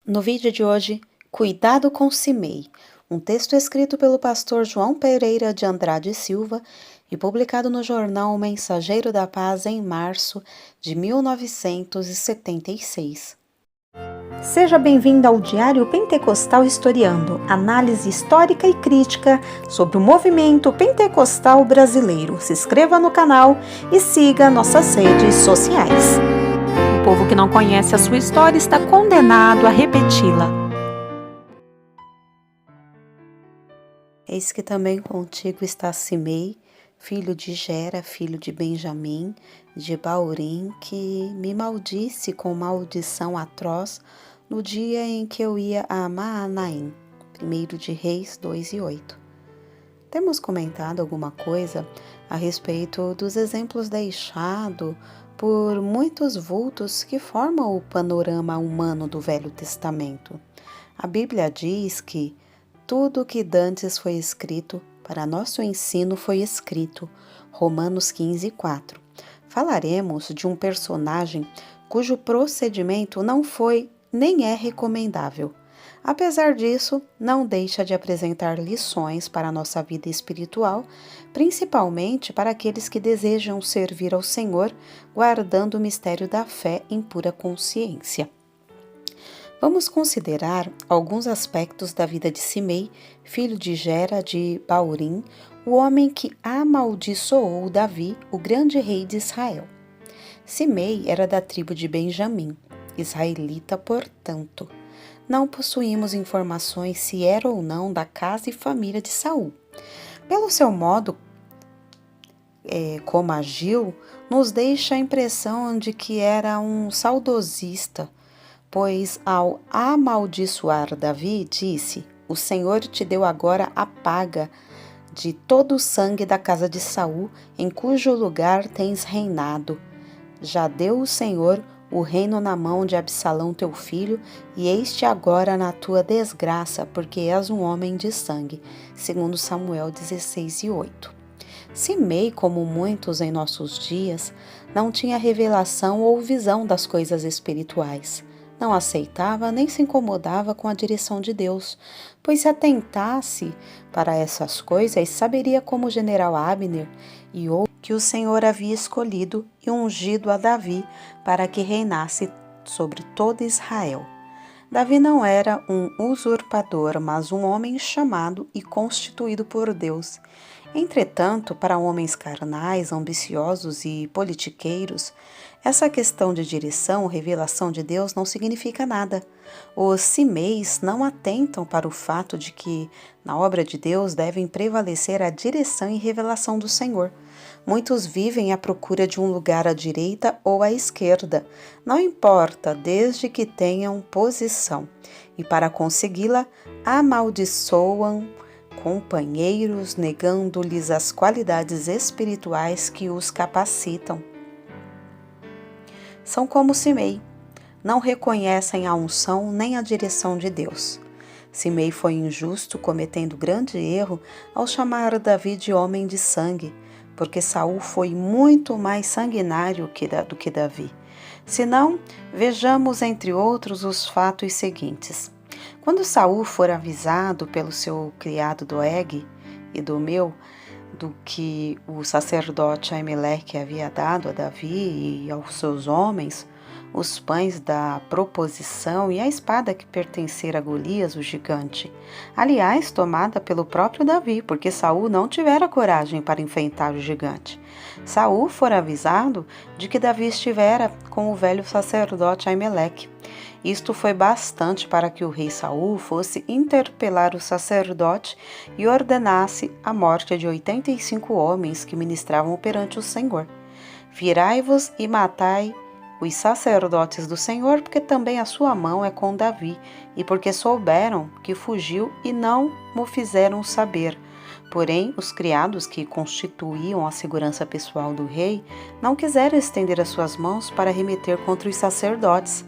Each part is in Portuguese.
No vídeo de hoje, Cuidado com Simei, um texto escrito pelo pastor João Pereira de Andrade Silva e publicado no jornal Mensageiro da Paz em março de 1976. Seja bem-vindo ao Diário Pentecostal Historiando, análise histórica e crítica sobre o movimento pentecostal brasileiro. Se inscreva no canal e siga nossas redes sociais. O povo que não conhece a sua história está condenado a repeti-la. Eis que também contigo está Simei, filho de Gera, filho de Benjamim, de Baurim, que me maldisse com maldição atroz no dia em que eu ia a Maanaim. 1 de Reis 2:8. Temos comentado alguma coisa a respeito dos exemplos deixados por muitos vultos que formam o panorama humano do Velho Testamento. A Bíblia diz que tudo que dantes foi escrito, para nosso ensino foi escrito. Romanos 15:4. Falaremos de um personagem cujo procedimento não foi nem é recomendável. Apesar disso, não deixa de apresentar lições para a nossa vida espiritual, principalmente para aqueles que desejam servir ao Senhor, guardando o mistério da fé em pura consciência. Vamos considerar alguns aspectos da vida de Simei, filho de Gera de Baurim, o homem que amaldiçoou Davi, o grande rei de Israel. Simei era da tribo de Benjamim, israelita, portanto. Não possuímos informações se era ou não da casa e família de Saul. Pelo seu modo como agiu, nos deixa a impressão de que era um saudosista, pois ao amaldiçoar Davi, disse: "O Senhor te deu agora a paga de todo o sangue da casa de Saul, em cujo lugar tens reinado. Já deu o Senhor o reino na mão de Absalão teu filho, e eis-te agora na tua desgraça, porque és um homem de sangue." 2 Samuel 16:8. Simei, como muitos em nossos dias, não tinha revelação ou visão das coisas espirituais. Não aceitava nem se incomodava com a direção de Deus, pois se atentasse para essas coisas, saberia como o general Abner e outros que o Senhor havia escolhido e ungido a Davi para que reinasse sobre todo Israel. Davi não era um usurpador, mas um homem chamado e constituído por Deus. Entretanto, para homens carnais, ambiciosos e politiqueiros, essa questão de direção ou revelação de Deus não significa nada. Os Simeis não atentam para o fato de que, na obra de Deus, devem prevalecer a direção e revelação do Senhor. Muitos vivem à procura de um lugar à direita ou à esquerda, não importa, desde que tenham posição, e para consegui-la, amaldiçoam companheiros, negando-lhes as qualidades espirituais que os capacitam. São como Simei, não reconhecem a unção nem a direção de Deus. Simei foi injusto, cometendo grande erro ao chamar Davi de homem de sangue, porque Saul foi muito mais sanguinário do que Davi. Se não, vejamos entre outros os fatos seguintes. Quando Saul for avisado pelo seu criado Doeg e do que o sacerdote Aimeleque havia dado a Davi e aos seus homens, os pães da proposição e a espada que pertencera a Golias, o gigante, aliás, tomada pelo próprio Davi, porque Saul não tivera coragem para enfrentar o gigante. Saul fora avisado de que Davi estivera com o velho sacerdote Aimeleque. Isto foi bastante para que o rei Saul fosse interpelar o sacerdote e ordenasse a morte de 85 homens que ministravam perante o Senhor. Virai-vos e matai os sacerdotes do Senhor, porque também a sua mão é com Davi, e porque souberam que fugiu e não mo fizeram saber. Porém, os criados que constituíam a segurança pessoal do rei não quiseram estender as suas mãos para remeter contra os sacerdotes.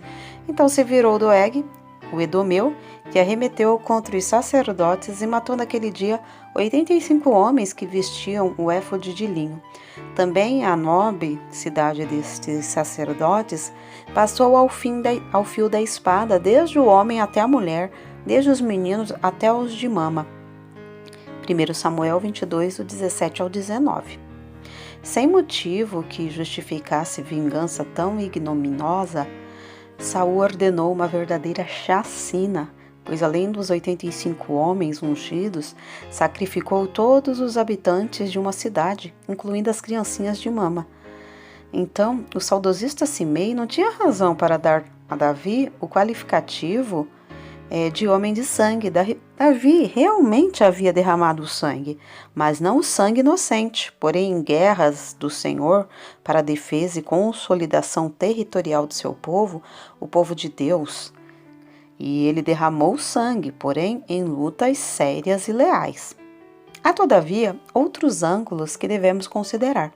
Então se virou Doeg o Edomeu, que arremeteu contra os sacerdotes e matou naquele dia 85 homens que vestiam o éfode de linho. Também a Nobe, cidade destes sacerdotes, passou ao fio da espada, desde o homem até a mulher, desde os meninos até os de mama. 1 Samuel 22, do 17 ao 19. Sem motivo que justificasse vingança tão ignominiosa, Saul ordenou uma verdadeira chacina, pois além dos 85 homens ungidos, sacrificou todos os habitantes de uma cidade, incluindo as criancinhas de mama. Então, o saudosista Simei não tinha razão para dar a Davi o qualificativo de homem de sangue. Davi realmente havia derramado o sangue, mas não o sangue inocente. Porém, em guerras do Senhor para a defesa e consolidação territorial do seu povo, o povo de Deus, e ele derramou sangue, porém em lutas sérias e leais. Há, todavia, outros ângulos que devemos considerar.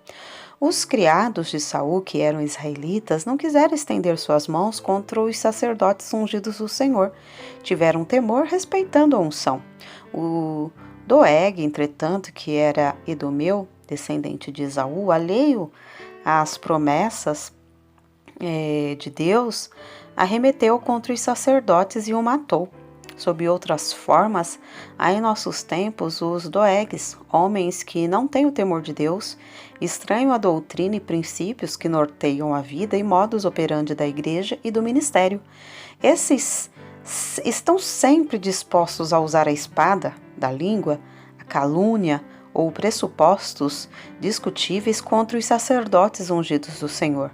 Os criados de Saul, que eram israelitas, não quiseram estender suas mãos contra os sacerdotes ungidos do Senhor. Tiveram temor, respeitando a unção. O Doeg, entretanto, que era edomeu, descendente de Esaú, alheio às promessas de Deus, arremeteu contra os sacerdotes e o matou. Sob outras formas, há em nossos tempos os doegues, homens que não têm o temor de Deus, estranham a doutrina e princípios que norteiam a vida e modus operandi da igreja e do ministério. Esses estão sempre dispostos a usar a espada da língua, a calúnia ou pressupostos discutíveis contra os sacerdotes ungidos do Senhor.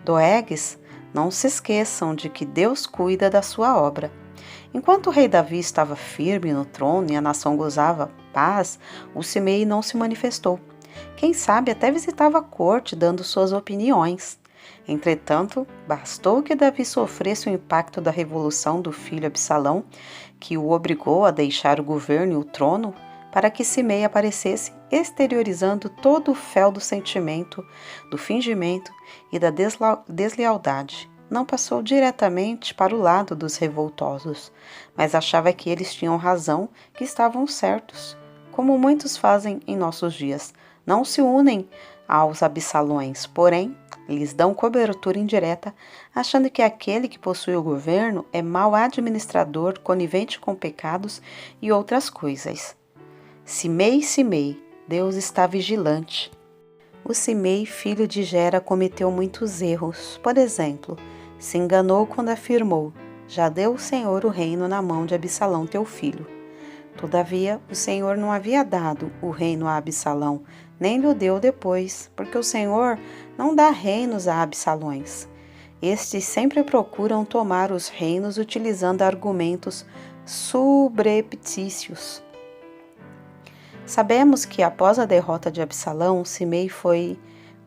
Doegues, não se esqueçam de que Deus cuida da sua obra. Enquanto o rei Davi estava firme no trono e a nação gozava paz, o Simei não se manifestou. Quem sabe até visitava a corte, dando suas opiniões. Entretanto, bastou que Davi sofresse o impacto da revolução do filho Absalão, que o obrigou a deixar o governo e o trono, para que Simei aparecesse exteriorizando todo o fel do sentimento, do fingimento e da deslealdade. Não passou diretamente para o lado dos revoltosos, mas achava que eles tinham razão, que estavam certos, como muitos fazem em nossos dias. Não se unem aos Absalões, porém, lhes dão cobertura indireta, achando que aquele que possui o governo é mau administrador, conivente com pecados e outras coisas. Simei, Simei, Deus está vigilante. O Simei, filho de Gera, cometeu muitos erros. Por exemplo, se enganou quando afirmou: já deu o Senhor o reino na mão de Absalão, teu filho. Todavia, o Senhor não havia dado o reino a Absalão, nem lhe deu depois, porque o Senhor não dá reinos a Absalões. Estes sempre procuram tomar os reinos utilizando argumentos subreptícios. Sabemos que após a derrota de Absalão, Simei foi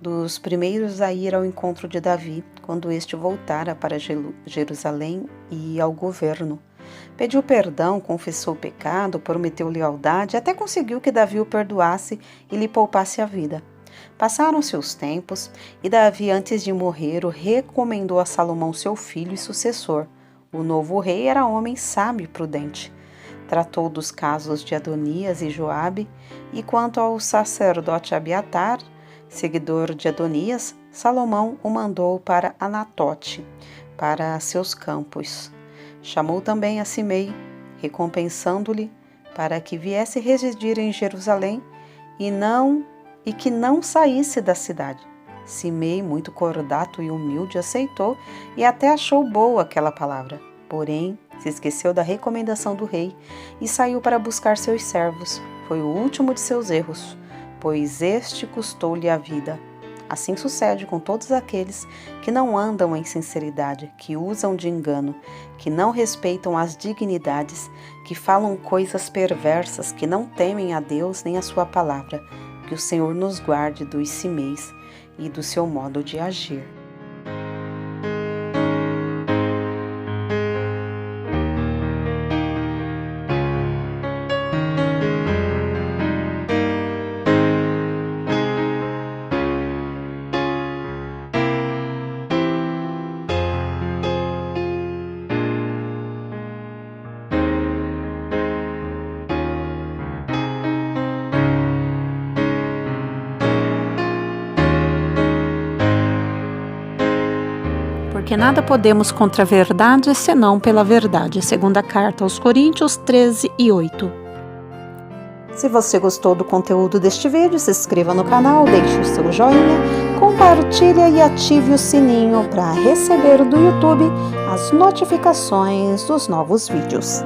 dos primeiros a ir ao encontro de Davi, quando este voltara para Jerusalém e ao governo. Pediu perdão, confessou o pecado, prometeu lealdade, até conseguiu que Davi o perdoasse e lhe poupasse a vida. Passaram-se os tempos, e Davi, antes de morrer, o recomendou a Salomão, seu filho e sucessor. O novo rei era homem sábio e prudente. Tratou dos casos de Adonias e Joabe, e quanto ao sacerdote Abiatar, seguidor de Adonias, Salomão o mandou para Anatote, para seus campos. Chamou também a Simei, recompensando-lhe para que viesse residir em Jerusalém e que não saísse da cidade. Simei, muito cordato e humilde, aceitou e até achou boa aquela palavra. Porém, se esqueceu da recomendação do rei e saiu para buscar seus servos. Foi o último de seus erros, pois este custou-lhe a vida. Assim sucede com todos aqueles que não andam em sinceridade, que usam de engano, que não respeitam as dignidades, que falam coisas perversas, que não temem a Deus nem a sua palavra. Que o Senhor nos guarde dos Simeis e do seu modo de agir. porque nada podemos contra a verdade, senão pela verdade. Segunda carta aos Coríntios 13:8. Se você gostou do conteúdo deste vídeo, se inscreva no canal, deixe o seu joinha, compartilhe e ative o sininho para receber do YouTube as notificações dos novos vídeos.